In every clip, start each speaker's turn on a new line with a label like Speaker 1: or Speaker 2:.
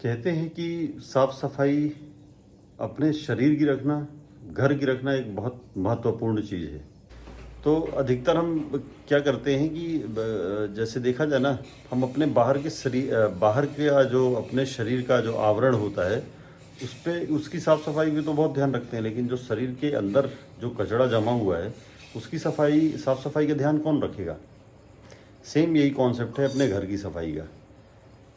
Speaker 1: कहते हैं कि साफ सफाई अपने शरीर की रखना, घर की रखना एक बहुत महत्वपूर्ण चीज़ है। तो अधिकतर हम क्या करते हैं कि जैसे देखा जाए ना, हम अपने बाहर के जो अपने शरीर का जो आवरण होता है उस पे उसकी साफ सफाई भी तो बहुत ध्यान रखते हैं, लेकिन जो शरीर के अंदर जो कचरा जमा हुआ है उसकी साफ सफाई का ध्यान कौन रखेगा। सेम यही कॉन्सेप्ट है अपने घर की सफाई का।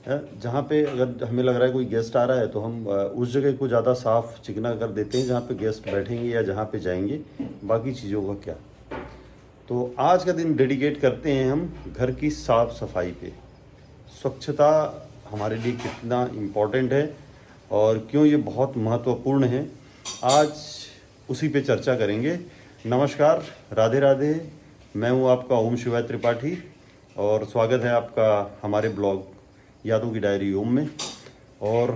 Speaker 1: जहाँ पे अगर हमें लग रहा है कोई गेस्ट आ रहा है तो हम उस जगह को ज़्यादा साफ़ चिकना कर देते हैं जहाँ पे गेस्ट बैठेंगे या जहाँ पे जाएंगे, बाकी चीज़ों का क्या। तो आज का दिन डेडिकेट करते हैं हम घर की साफ़ सफाई पे। स्वच्छता हमारे लिए कितना इम्पोर्टेंट है और क्यों ये बहुत महत्वपूर्ण है, आज उसी पे चर्चा करेंगे। नमस्कार, राधे राधे। मैं हूँ आपका ओम शिवाय त्रिपाठी और स्वागत है आपका हमारे ब्लॉग यादों की डायरी ओम में। और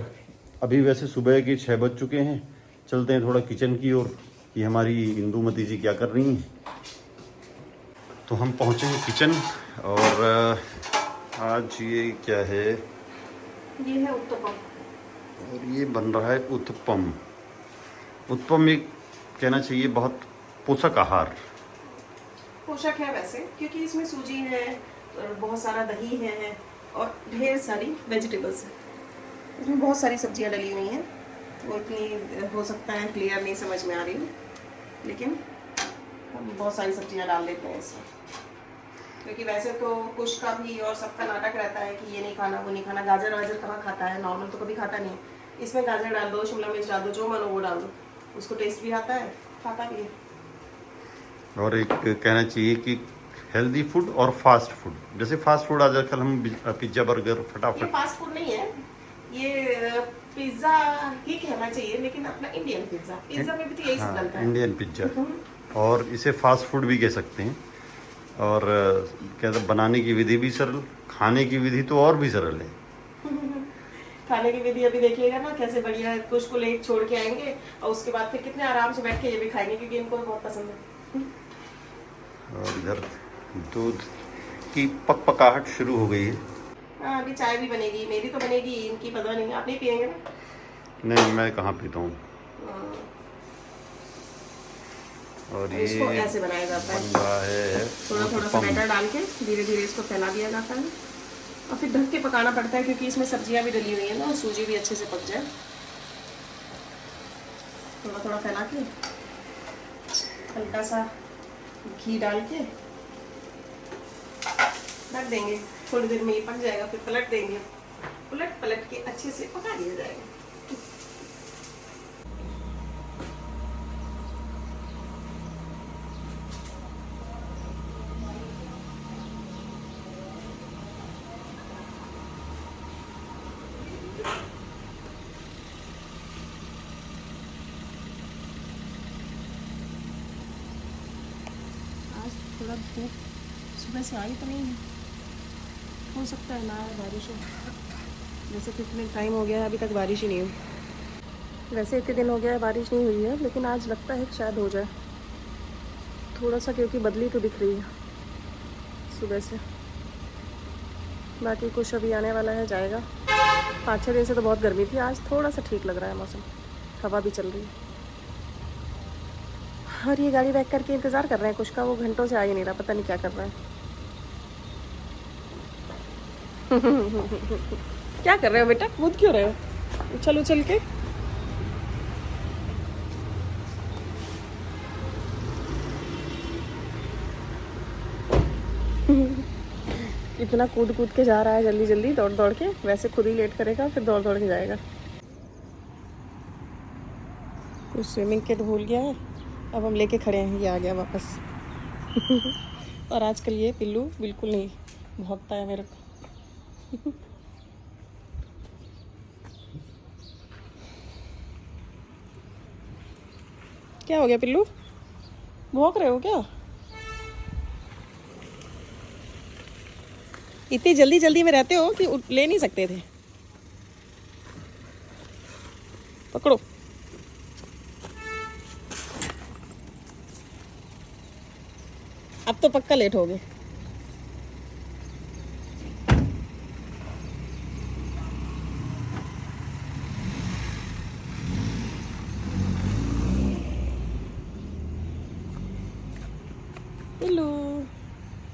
Speaker 1: अभी वैसे सुबह के 6 बज चुके हैं, चलते हैं थोड़ा किचन की ओर कि हमारी इंदुमती जी क्या कर रही हैं। तो हम पहुँचे हैं किचन और आज ये क्या है,
Speaker 2: ये है उत्तपम।
Speaker 1: और ये बन रहा है उत्तपम। उत्तपम एक कहना चाहिए बहुत पोषक आहार।
Speaker 2: पोषक है वैसे, क्योंकि इसमें सूजी है और बहुत सारा दही है और ढेर सारी वेजिटेबल्स है। इसमें बहुत सारी सब्जियां डली हुई हैं। वो इतनी हो सकता है क्लियर नहीं समझ में आ रही, लेकिन हम बहुत सारी सब्जियां डाल देते हैं इसमें, क्योंकि वैसे तो कुछ का भी और सबका नाटक रहता है कि ये नहीं खाना वो नहीं खाना। गाजर वाजर कहाँ खाता है, नॉर्मल तो कभी खाता नहीं। इसमें गाजर डाल दो, शिमला मिर्च डाल दो, जो मानो वो डाल दो, उसको टेस्ट भी आता है, खाता भी है। और
Speaker 1: एक कहना चाहिए कि हेल्दी फूड और फास्ट फूड, जैसे फास्ट फूड आजकल हम पिज्ज़ा बर्गर
Speaker 2: ये
Speaker 1: फटाफट।
Speaker 2: फास्ट फूड नहीं है, ये पिज्जा ही कहना चाहिए, लेकिन अपना इंडियन पिज्जा। पिज्जा में भी तो यही सब डलता है।
Speaker 1: इंडियन पिज्ज़ा, और इसे फास्ट फूड भी कह सकते हैं। और कहते बनाने की विधि भी सरल, खाने की विधि तो और भी सरल है।
Speaker 2: खाने की विधि अभी देखिएगा ना कैसे बढ़िया है। कुछ को ले छोड़ के आएंगे और उसके बाद फिर कितने आराम से बैठ के ये भी खाएंगे, क्योंकि इनको बहुत पसंद है।
Speaker 1: और इधर दूध की पकपकाहट शुरू हो गई है।
Speaker 2: हाँ, अभी चाय भी बनेगी, मेरी तो बनेगी, इनकी पता नहीं। आप नहीं पियेंगे ना?
Speaker 1: नहीं, मैं कहाँ पीता हूँ। और ये
Speaker 2: इसको ऐसे बनाया जाता है,
Speaker 1: बन रहा है
Speaker 2: थोड़ा थोड़ा सा बैटर डाल के धीरे धीरे इसको फैला दिया जाता है और फिर ढक के पकाना पड़ता है, क्योंकि इसमें सब्जियां भी डली हुई है ना, और सूजी भी अच्छे से पक जाए। थोड़ा थोड़ा फैला के हल्का सा घी डाल के ढक देंगे। थोड़ी देर में ये पक जाएगा, फिर पलट देंगे। पलट पलट के अच्छे से पका दिया जाएगा। आज थोड़ा धूप सुबह से आई तो नहीं है, हो सकता है ना बारिश हो। वैसे कितने टाइम हो गया है, अभी तक बारिश ही नहीं हुई। वैसे इतने दिन हो गया है बारिश नहीं हुई है, लेकिन आज लगता है कि शायद हो जाए थोड़ा सा, क्योंकि बदली तो दिख रही है सुबह से। बाकी कुछ अभी आने वाला है, जाएगा। 5-6 दिन से तो बहुत गर्मी थी, आज थोड़ा सा ठीक लग रहा है मौसम, हवा भी चल रही है। और ये गाड़ी बैक करके इंतज़ार कर रहे हैं कुछ का, वो घंटों से आ ही नहीं रहा, पता नहीं क्या कर रहा है। क्या कर रहे हो बेटा, कूद क्यों रहे हो उछल उछल के? इतना कूद कूद के जा रहा है, जल्दी जल्दी दौड़ दौड़ के। वैसे खुद ही लेट करेगा, फिर दौड़ दौड़ के जाएगा। कुछ स्विमिंग किट भूल गया है, अब हम लेके खड़े हैं, ये आ गया वापस। और आजकल ये पिल्लू बिल्कुल नहीं भौंकता है मेरे को। क्या हो गया पिल्लू, भौंक रहे हो क्या? इतनी जल्दी जल्दी में रहते हो कि ले नहीं सकते थे। पकड़ो। अब तो पक्का लेट हो गए।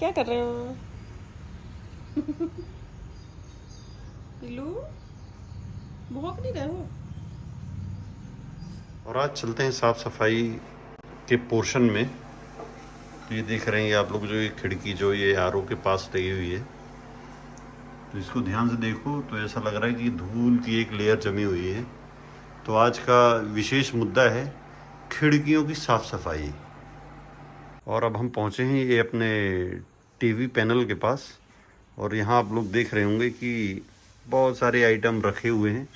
Speaker 2: क्या कर रहे हो पिल्लू? भौंक नहीं रहे हो?
Speaker 1: और आज चलते हैं साफ सफाई के पोर्शन में। तो ये देख रहे हैं आप लोग जो ये खिड़की जो ये आरओ के पास लगी हुई है, तो इसको ध्यान से देखो तो ऐसा लग रहा है कि धूल की एक लेयर जमी हुई है। तो आज का विशेष मुद्दा है खिड़कियों की साफ सफाई। और अब हम पहुंचे हैं ये अपने टीवी पैनल के पास, और यहाँ आप लोग देख रहे होंगे कि बहुत सारे आइटम रखे हुए हैं।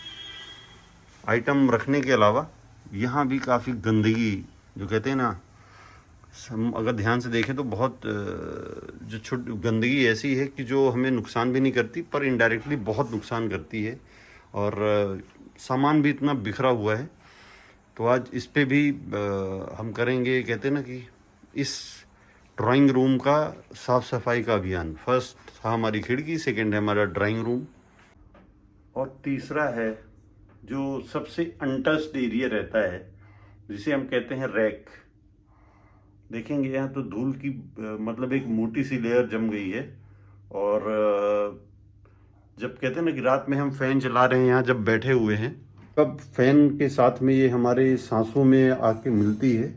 Speaker 1: आइटम रखने के अलावा यहाँ भी काफ़ी गंदगी, जो कहते हैं ना, हम अगर ध्यान से देखें तो बहुत जो छोटी गंदगी ऐसी है कि जो हमें नुकसान भी नहीं करती पर इनडायरेक्टली बहुत नुकसान करती है। और सामान भी इतना बिखरा हुआ है। तो आज इस पे भी हम करेंगे, कहते हैं ना कि इस ड्राइंग रूम का साफ सफाई का अभियान। फर्स्ट था हमारी खिड़की, सेकंड है हमारा ड्राइंग रूम, और तीसरा है जो सबसे अनटच्ड एरिया रहता है जिसे हम कहते हैं रैक। देखेंगे यहाँ तो धूल की मतलब एक मोटी सी लेयर जम गई है। और जब कहते हैं ना कि रात में हम फैन चला रहे हैं यहाँ जब बैठे हुए हैं, तब फैन के साथ में ये हमारे सांसों में आके मिलती है।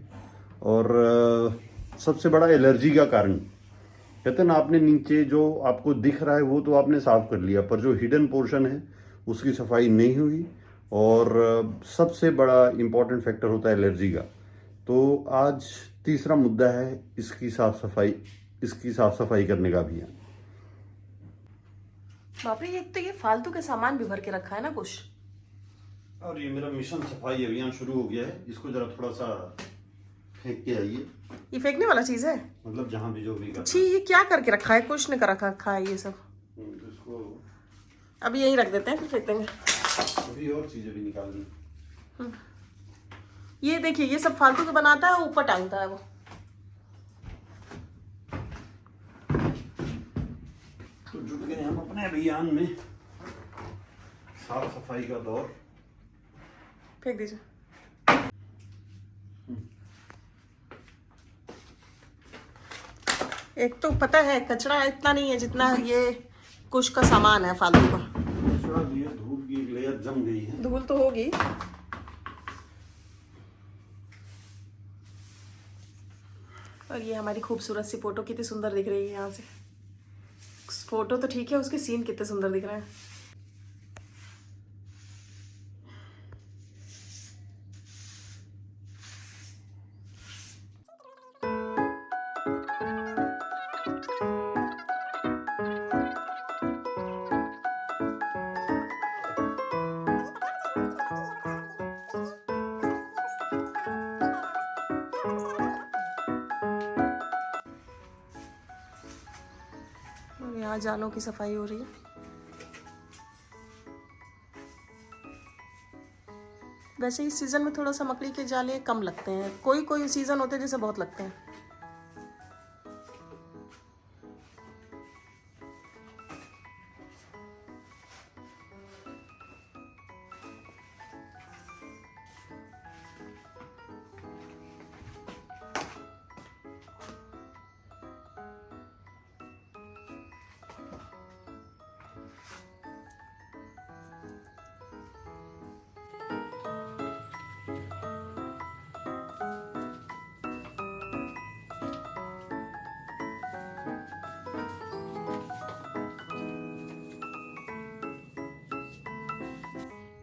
Speaker 1: और सबसे बड़ा एलर्जी का कारण, कहते हैं ना, आपने नीचे जो आपको दिख रहा है वो तो आपने साफ कर लिया, पर जो हिडन पोर्शन है उसकी सफाई नहीं हुई। और सबसे बड़ा इम्पोर्टेंट फैक्टर होता है एलर्जी का। तो आज तीसरा मुद्दा है इसकी साफ सफाई करने का अभियान।
Speaker 2: बाप रे, एक तो ये फालतू के सामान भी भर के रखा है ना कुछ।
Speaker 1: और ये मेरा मिशन सफाई अभियान शुरू हो गया है। इसको जरा थोड़ा सा फेंक के आइए।
Speaker 2: ये फेंकने वाला चीज है?
Speaker 1: मतलब जहाँ भी जो भी
Speaker 2: छी, ये क्या करके रखा है? कुछ नहीं कर रखा है ये सब।
Speaker 1: तो इसको
Speaker 2: अभी यही रख देते हैं, फिर फेंक देंगे।
Speaker 1: अभी और चीजें भी निकालनी।
Speaker 2: ये देखिए, ये सब फालतू के बनाता है, ऊपर टांगता है वो।
Speaker 1: तो जुट गए हम अपने अभियान में, साफ सफाई का दौर।
Speaker 2: फेंक दीजिए। एक तो पता है कचरा इतना नहीं है जितना ये कुछ का सामान है फालतू का।
Speaker 1: धूल की एक लेयर जम गई है।
Speaker 2: धूल तो होगी। और ये हमारी खूबसूरत सी फोटो कितनी सुंदर दिख रही है यहाँ से। फोटो तो ठीक है, उसके सीन कितने सुंदर दिख रहे हैं। यहाँ जानों की सफाई हो रही है। वैसे इस सीजन में थोड़ा सा मकड़ी के जाले कम लगते हैं। कोई कोई सीजन होते हैं जैसे बहुत लगते हैं।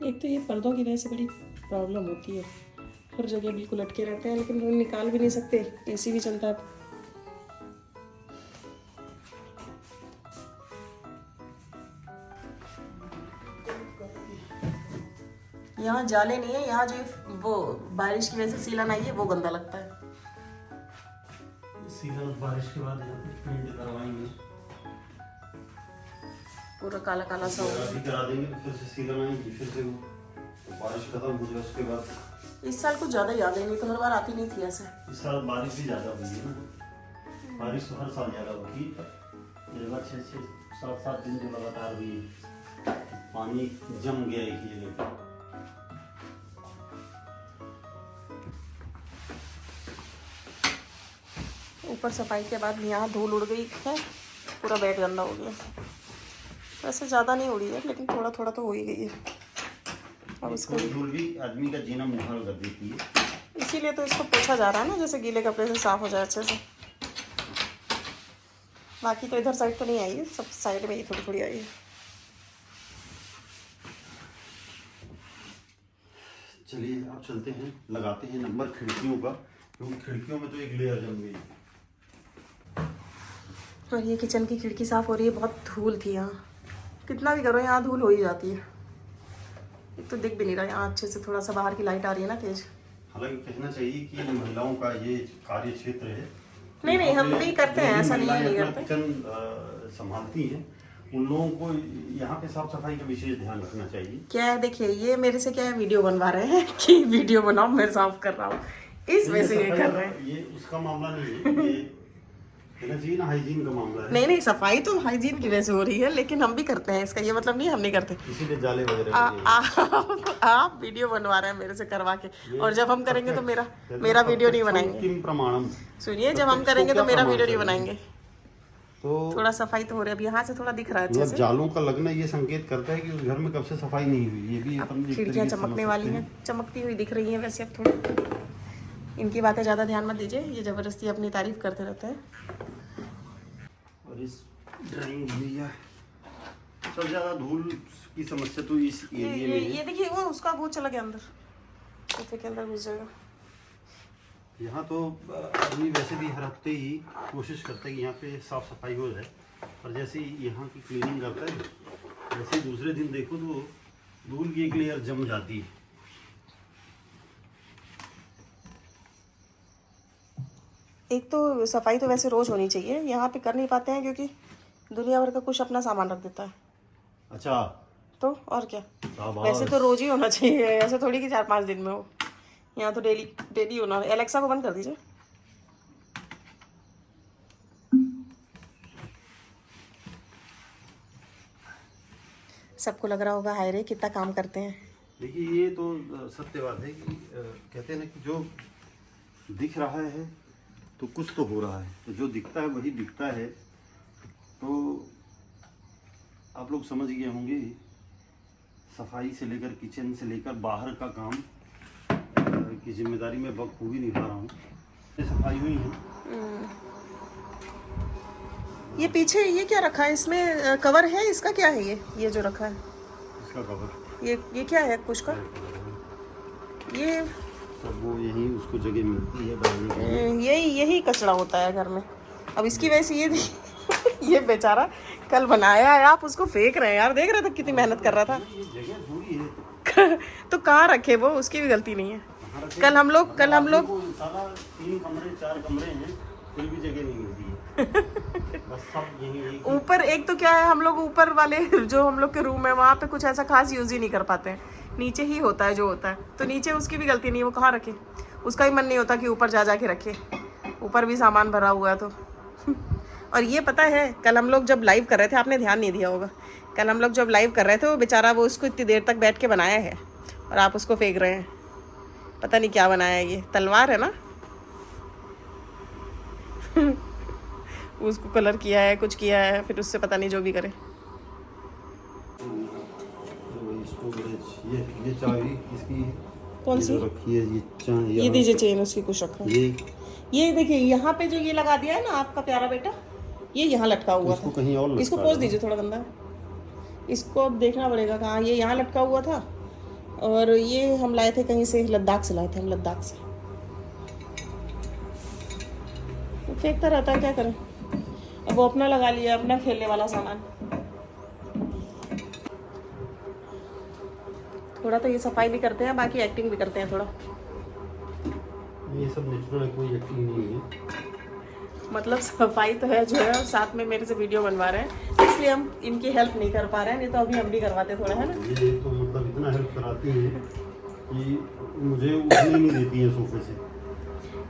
Speaker 2: एक तो ये पर्दों की वजह से बड़ी प्रॉब्लम होती है। हर जगह बिल्कुल लटके रहते हैं, लेकिन वो निकाल भी नहीं सकते। एसी भी चलता है। यहाँ जाले नहीं है, यहाँ जो वो बारिश की वजह से सीलन आई है वो गंदा लगता है।
Speaker 1: सीलन बारिश के बाद यहाँ पे पेंट करवाएंगे,
Speaker 2: पूरा काला काला सा
Speaker 1: अभी करा देंगे, तो फिर से सीलन आएंगी, फिर से वो बारिश खत्म हो जाए उसके बाद।
Speaker 2: इस साल कुछ ज्यादा याद है, नहीं तो हर बार आती नहीं थी ऐसे।
Speaker 1: इस साल बारिश भी ज्यादा हुई है ना। बारिश तो हर साल ज्यादा होती है, इस बार 6-7 दिन जो लगातार हुई है, पानी जम गया एक ही जगह।
Speaker 2: ऊपर सफाई के बाद यहाँ धूल उड़ गई है, पूरा बेड गंदा हो गया। वैसे ज़्यादा नहीं उड़ी है, लेकिन थोड़ा थोड़ा तो हो ही गई है। अब इसको
Speaker 1: धूल भी आदमी का जीना मुहाल कर देती है,
Speaker 2: इसीलिए तो इसको पोछा जा रहा है ना, जैसे गीले कपड़े से साफ हो जाए अच्छे से। बाकी तो इधर साइड तो नहीं आई है, सब साइड में ही थोड़ी थोड़ी आई है।
Speaker 1: चलिए अब चलते हैं, लगाते हैं नंबर खिड़कियों का, क्योंकि खिड़कियों में तो एक लेयर जम गई।
Speaker 2: और ये किचन की खिड़की साफ हो रही है, बहुत धूल थी यहाँ। कितना भी करो यहाँ धूल हो ही जाती है। एक तो दिख भी नहीं रहा यहाँ अच्छे से, थोड़ा सा बाहर की लाइट आ रही है ना तेज।
Speaker 1: हालांकि कहना चाहिए कि महिलाओं का ये कार्य क्षेत्र है।
Speaker 2: नहीं हम भी करते हैं, ऐसा नहीं नहीं करते।
Speaker 1: किचन संभालती हैं, उन लोगों को यहाँ पे साफ सफाई का विशेष ध्यान रखना चाहिए।
Speaker 2: क्या है, देखिए ये मेरे से क्या है, वीडियो बनवा रहे हैं कि वीडियो बनाओ मैं साफ कर रहा हूँ, इस वजह से ये कर रहे हैं।
Speaker 1: ये उसका मामला नहीं है, ये कहना चाहिए ना हाइजीन का मामला है।
Speaker 2: नहीं सफाई तो हाइजीन की वजह से हो रही है, लेकिन हम भी करते हैं, इसका ये मतलब नहीं हम नहीं करते।
Speaker 1: इसीलिए जाले वगैरह
Speaker 2: आप वीडियो बनवा रहे हैं मेरे से करवा के, और जब हम करेंगे तो मेरा वीडियो नहीं बनाएंगे।
Speaker 1: किम प्रमाणम,
Speaker 2: सुनिए, जब हम करेंगे तो मेरा वीडियो नहीं बनाएंगे।
Speaker 1: तो
Speaker 2: थोड़ा सफाई तो हो रही है, अब यहाँ से थोड़ा दिख रहा है अच्छे से।
Speaker 1: जालों का लगना ये संकेत करता है कि उस घर में कब से सफाई नहीं हुई। ये भी अपन
Speaker 2: खिड़कियाँ चमकने वाली हैं, चमकती हुई दिख रही हैं वैसे। अब थोड़ा इनकी बातें ज़्यादा ध्यान मत दीजिए, ये ज़बरदस्ती अपनी तारीफ करते रहते हैं।
Speaker 1: और इस ड्राइंग एरिया सबसे ज़्यादा धूल की समस्या तो इस एरिया में है।
Speaker 2: ये देखिए वो उसका वो चला गया अंदर, सोफे के अंदर घुस जाएगा।
Speaker 1: यहाँ तो आदमी वैसे भी हर हफ्ते ही कोशिश करता है कि यहाँ पे साफ सफाई हो जाए, और जैसे ही यहाँ की क्लीनिंग करता है, वैसे ही दूसरे दिन देखो तो धूल की एक लेयर जम जाती है।
Speaker 2: एक तो सफाई तो वैसे रोज होनी चाहिए, यहाँ पे कर नहीं पाते हैं क्योंकि दुनिया भर का कुछ अपना सामान रख देता है।
Speaker 1: अच्छा,
Speaker 2: तो और क्या, वैसे तो रोज ही होना चाहिए, ऐसे थोड़ी कि 4-5 दिन में हो। यहाँ तो डेली होना है। एलेक्सा को बंद कर दीजिए। सबको लग रहा होगा हाय रे कितना काम करते हैं।
Speaker 1: देखिए ये तो सत्य बात है कि कहते हैं ना कि जो दिख रहा है तो कुछ तो हो रहा है, तो जो दिखता है वही दिखता है। तो आप लोग समझ गए होंगे, सफाई से लेकर किचन से लेकर बाहर का काम की जिम्मेदारी मैं बखूबी निभा रहा हूँ। सफाई हुई है।
Speaker 2: ये पीछे ये क्या रखा है, इसमें कवर है, इसका क्या है ये जो रखा है
Speaker 1: इसका कवर,
Speaker 2: ये क्या है कुछ का, ये
Speaker 1: सब वो यही उसको जगह मिलती है डालने के लिए।
Speaker 2: यही कचरा होता है घर में। अब इसकी वजह से ये ये बेचारा कल बनाया है, आप उसको फेंक रहे हैं यार, देख रहे थे कितनी मेहनत कर रहा था।
Speaker 1: ये जगह थोड़ी है
Speaker 2: तो कहाँ रखे वो, उसकी भी गलती नहीं है। कल हम लोग
Speaker 1: साला 3 कमरे 4 कमरे हैं, फिर भी जगह नहीं मिलती है। बस सब यही
Speaker 2: ऊपर एक तो क्या है, हम लोग ऊपर वाले जो हम लोग के रूम है वहाँ पे कुछ ऐसा खास यूज ही नहीं कर पाते हैं, नीचे ही होता है जो होता है। तो नीचे उसकी भी गलती नहीं है, वो कहाँ रखे, उसका भी मन नहीं होता कि ऊपर जा के रखे, ऊपर भी सामान भरा हुआ है तो। और ये पता है, कल हम लोग जब लाइव कर रहे थे, आपने ध्यान नहीं दिया होगा, कल हम लोग जब लाइव कर रहे थे वो बेचारा वो उसको इतनी देर तक बैठ के बनाया है और आप उसको फेंक रहे हैं। पता नहीं क्या बनाया है, ये तलवार है ना उसको कलर किया है, कुछ किया है, फिर उससे पता नहीं जो भी करे।
Speaker 1: ये चाबी इसकी
Speaker 2: कौन सी
Speaker 1: रखी है,
Speaker 2: ये दीजिए चेन उसकी कुछ रखा है। ये देखिए यहाँ पे जो ये लगा दिया है ना आपका प्यारा बेटा, ये यहाँ लटका हुआ था,
Speaker 1: कहीं और
Speaker 2: इसको पोंछ दीजिए, थोड़ा गंदा है इसको, अब देखना पड़ेगा कहाँ। ये यहाँ लटका हुआ था और ये हम लाए थे कहीं से, लद्दाख से लाए थे हम, लद्दाख से। तो फेंकता रहता है, क्या करें, अब वो अपना लगा लिया, अपना खेलने वाला सामान। थोड़ा तो ये सफाई भी करते हैं, बाकी एक्टिंग भी करते हैं थोड़ा।
Speaker 1: ये सब नेचुरल है, कोई एक्टिंग नहीं है।
Speaker 2: मतलब सफाई तो है जो है, और साथ में मेरे से वीडियो बनवा रहे हैं, इसलिए हम इनकी हेल्प नहीं कर पा रहे हैं, नहीं तो अभी हम भी करवाते थोड़ा, है ना।
Speaker 1: ये तो मतलब इतना हेल्प कराती है कि मुझे उठने नहीं देती है सोफे से,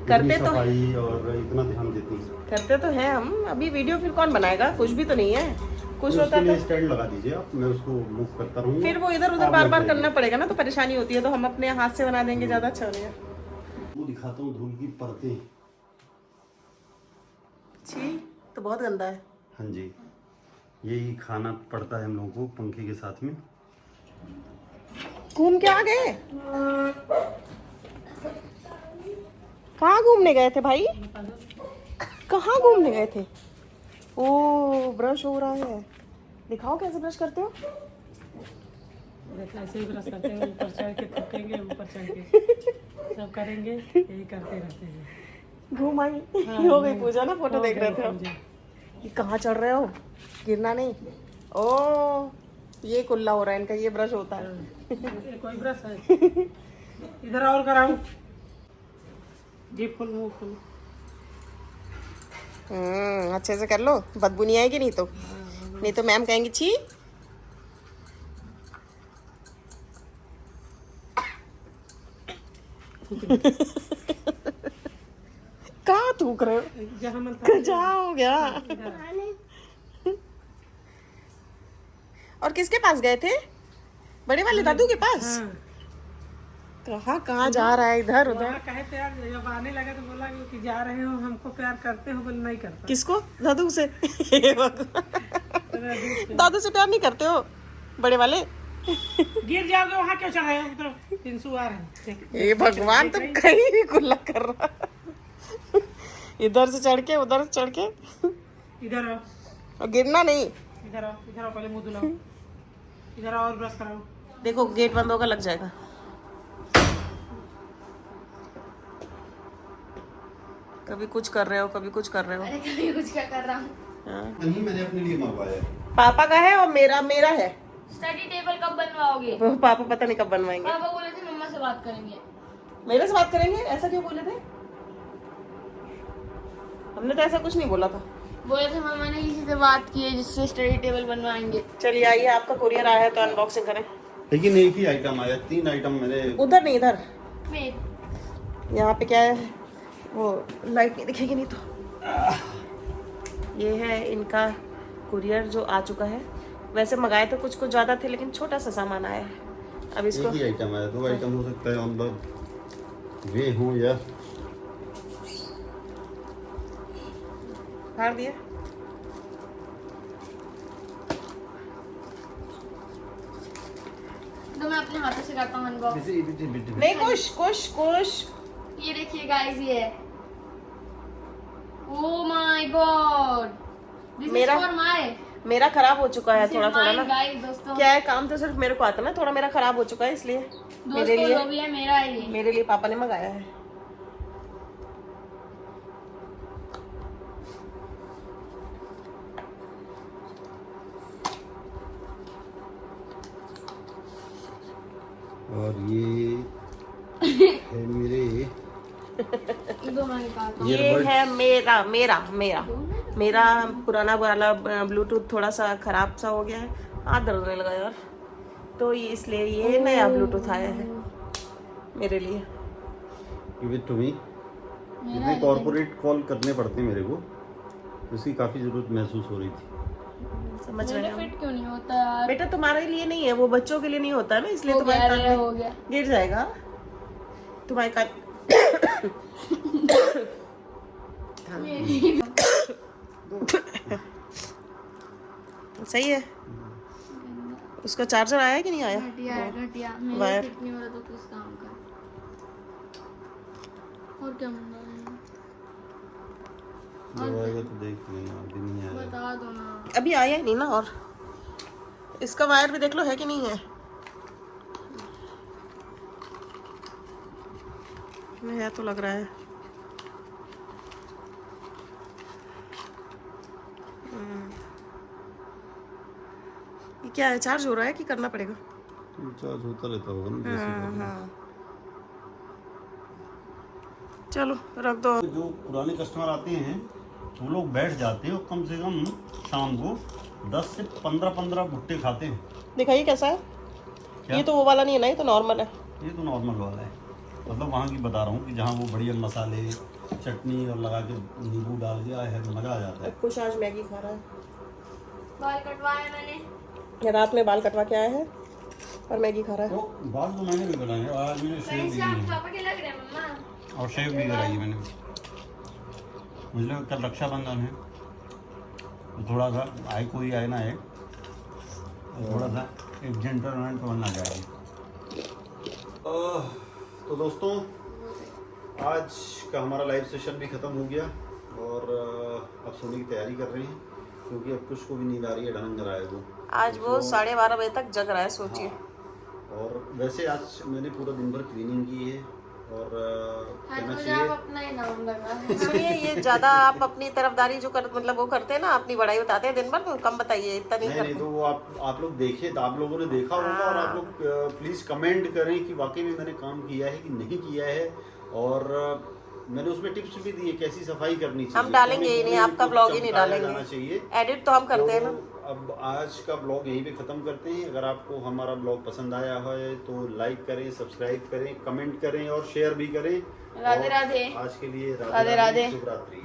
Speaker 2: करते तो
Speaker 1: सफाई और इतना ध्यान देती है।
Speaker 2: करते तो हैं हम, अभी वीडियो फिर कौन बनाएगा, कुछ भी तो नहीं है, कुछ होता तो
Speaker 1: स्टैंड लगा दीजिए आप, मैं उसको मूव करता रहूँगा,
Speaker 2: फिर वो इधर उधर बार बार करना पड़ेगा ना, तो परेशानी होती है, तो हम अपने हाथ से बना देंगे, ज़्यादा अच्छा बनेगा।
Speaker 1: वो दिखाता हूँ धूल की परतें।
Speaker 2: छी, तो बहुत गंदा है।
Speaker 1: हाँ जी, यही खाना पड़ता है हम लोगों को पंखे के साथ में।
Speaker 2: घूम के आ गए? कहाँ घूमने गए थे भाई? कहाँ घूमने गए थे? ओ ब्रश हो रहा है, दिखाओ कैसे ब्रश करते हो।
Speaker 3: ऐसे ही ब्रश करते हैं, ऊपर चढ़ के थकेंगे, ऊपर चढ़ के सब करेंगे, यही करते रहते हैं।
Speaker 2: घूम आई हो गई पूजा ना, फोटो देख रहे थे हम। ये कहाँ चढ़ रहे हो, गिरना नहीं। ओ ये कुल्ला हो रहा है इनका, ये ब्रश होता है।
Speaker 3: ये कोई ब्रश है? इधर और कराऊं? ये फुल मुंह फुल।
Speaker 2: अच्छे से कर लो, बदबू नहीं आएगी नहीं तो। नहीं तो मैम कहेंगी छी। कहाँ थूक रहे हो?
Speaker 3: जहाँ मन था
Speaker 2: कहाँ हो गया? और किसके पास गए थे? बड़े वाले दादू के पास? कहाँ कहाँ जा रहा है, इधर उधर?
Speaker 3: वहाँ कहे थे यार, जब आने लगा तो बोला कि जा रहे हो, हमको प्यार करते हो? बोले नहीं करता।
Speaker 2: किसको? दादू से? दादू से प्यार नहीं करते हो बड़े वाले?
Speaker 3: गिर जाओगे, वहाँ क्यों चढ़ रहे हो? तो 300 आ रहे हैं।
Speaker 2: ये भगवान तो कहीं भी कुल्ला कर रहा। इधर से चढ़ के उधर से चढ़ के।
Speaker 3: इधर आओ,
Speaker 2: और गिरना नहीं।
Speaker 3: इधर आओ, इधर आओ, पहले मुंह धुलाओ। इधर आओ और ब्रश कराओ।
Speaker 2: देखो गेट बंद होगा, लग जाएगा। कभी कुछ कर रहे हो, कभी कुछ कर रहे हो।
Speaker 4: अरे कभी कुछ क्या कर रहा हूँ।
Speaker 1: नहीं, मैंने अपने लिए मंगवाया।
Speaker 2: पापा का है और मेरा मेरा है।
Speaker 4: स्टडी टेबल कब बनवाओगे?
Speaker 2: वो पापा पता नहीं कब बनवाएंगे।
Speaker 4: पापा बोले थे मम्मा से बात करेंगे।
Speaker 2: मेरे से बात करेंगे? ऐसा क्यों बोले थे? हमने तो ऐसा कुछ नहीं बोला था।
Speaker 4: बोले थे मम्मा ने किसी से बात की है जिससे स्टडी टेबल बनवाएंगे।
Speaker 2: चलिए आइए, आपका कुरियर आया है तो अनबॉक्सिंग करें।
Speaker 1: लेकिन एक ही आइटम आया, 3 आइटम मैंने।
Speaker 2: उधर नहीं, इधर।
Speaker 4: मैं
Speaker 2: यहाँ पे क्या है, वो लाइट नहीं दिखेगी नहीं तो। ये है इनका कुरियर जो आ चुका है। वैसे मंगाए तो कुछ कुछ ज़्यादा थे, लेकिन छोटा सा सामान आया है। अब इसको
Speaker 1: एक ही आइटम आया, 2 आइटम हो सकता है ऑन द वे हो या।
Speaker 2: फाड़ दिए।
Speaker 4: तो मैं अपने हाथों से करता हूँ अनबॉक्स।
Speaker 2: नहीं, कुछ कुछ कुछ।
Speaker 4: ये देखिए गाइस, ये है। Oh my God, this is
Speaker 2: मेरा-
Speaker 4: फॉर माय।
Speaker 2: मेरा खराब हो चुका है थोड़ा थोड़ा ना।
Speaker 4: गाइस दोस्तों,
Speaker 2: क्या है, काम तो सिर्फ मेरे को आता ना, थोड़ा मेरा खराब हो चुका है इसलिए मेरे
Speaker 4: दोस्तों
Speaker 2: लिए
Speaker 4: जो भी है मेरा है ये।
Speaker 2: मेरे लिए पापा ने मंगाया है।
Speaker 1: और ये है मेरे
Speaker 4: दो मैं निकालता हूँ।
Speaker 2: ये
Speaker 1: Earbuds।
Speaker 2: है मेरा मेरा मेरा मेरा पुराना वाला ब्लूटूथ थोड़ा सा खराब सा हो गया है, हाथ दर्द होने लगा यार, तो ये इसलिए ये नया ब्लूटूथ आया है मेरे लिए।
Speaker 1: Give it to me. इतने कॉर्पोरेट कॉल करने पड़ते हैं मेरे को, उसकी काफ़ी ज़रूरत महसूस हो रही थी।
Speaker 2: समझ रहे
Speaker 4: मेरा
Speaker 2: हो
Speaker 4: फिट क्यों नहीं होता यार?
Speaker 2: बेटा, तुम्हारे लिए नहीं है वो, बच्चों के लिए नहीं होता है ना, इसलिए
Speaker 4: हो
Speaker 2: तुम्हारे
Speaker 4: गया
Speaker 2: कान
Speaker 4: रे,
Speaker 2: में
Speaker 4: हो गया।
Speaker 2: गिर जाएगा तुम्हारे कान। सही है। उसका चार्जर आया कि नहीं आया?
Speaker 4: घटिया है, घटिया। मेरा
Speaker 2: वायर।
Speaker 4: फिट नहीं हो रहा तो किस काम का? और क्या मंगाया है?
Speaker 1: जब आएगा तो देख लेना, अभी नहीं आया।
Speaker 4: बता दो ना।
Speaker 2: अभी आया ही नहीं ना। और इसका वायर भी देख लो है कि नहीं है। है तो लग रहा है। ये क्या है, चार्ज हो रहा है कि करना पड़ेगा?
Speaker 1: चार्ज होता रहता होगा ना जैसे ही।
Speaker 2: हाँ चलो रख दो।
Speaker 1: जो पुराने कस्टमर आते हैं वो लोग बैठ जाते हैं और कम से कम शाम को 10 से 15 भुट्टे खाते हैं।
Speaker 2: दिखाइए कैसा है।
Speaker 1: क्या?
Speaker 2: ये तो वो वाला नहीं है ना, ये तो नॉर्मल है।
Speaker 1: ये तो नॉर्मल वाला है, मतलब वहाँ की बता रहा हूँ कि जहाँ वो बढ़िया मसाले चटनी और लगा के नींबू डाल दिया है तो मज़ा आ जाता है।
Speaker 2: खुश आज मैगी खा रहा है।
Speaker 4: बाल कटवाए मैंने।
Speaker 2: ये रात में बाल कटवा के आया है और मैगी खा रहा है।
Speaker 1: तो बात तो मैंने भी बनाई है, आज मैंने शेव भी
Speaker 4: कैसे आप
Speaker 1: की है
Speaker 4: पापा के लग रहे हैं मम्मा?
Speaker 1: और शेव भी कराई है मैंने। मुझे लगा कल रक्षाबंधन है तो थोड़ा सा कोई आए ना है, थोड़ा सा एक जेंटलमैन तो बनना जाए। तो दोस्तों आज का हमारा लाइव सेशन भी ख़त्म हो गया और अब सोने की तैयारी कर रहे हैं क्योंकि अब कुछ को भी नींद आ रही है, ढंग रहा है वो।
Speaker 2: आज वो 12:30 बजे तक जग रहा है, सोचिए।
Speaker 1: और वैसे आज मैंने पूरा दिन भर क्लीनिंग की है और कहना
Speaker 4: आप
Speaker 1: चाहिए
Speaker 4: अपना ही नाम लगा।
Speaker 2: सुनिए, ये ज्यादा आप अपनी तरफदारी जो कर मतलब वो करते हैं ना, अपनी बड़ाई बताते हैं दिन भर, तो कम बताइए, इतना नहीं
Speaker 1: नहीं
Speaker 2: करते।
Speaker 1: तो वो आप लोग देखे तो आप लोगों ने देखा होगा और आप लोग प्लीज़ कमेंट करें कि वाकई में मैंने काम किया है कि नहीं किया है। और मैंने उसमें टिप्स भी दिए कैसी सफाई करनी चाहिए।
Speaker 2: हम डालेंगे ही नहीं, आपका ब्लॉग ही नहीं
Speaker 1: जाना
Speaker 2: डालेंगे,
Speaker 1: चाहिए।
Speaker 2: एडिट तो हम करते हैं ना।
Speaker 1: अब आज का ब्लॉग यहीं पे ख़त्म करते हैं। अगर आपको हमारा ब्लॉग पसंद आया है तो लाइक करें, सब्सक्राइब करें, कमेंट करें और शेयर भी करें।
Speaker 4: राधे राधे।
Speaker 1: आज के लिए
Speaker 4: राधे राधे।
Speaker 1: शुभ रात्रि।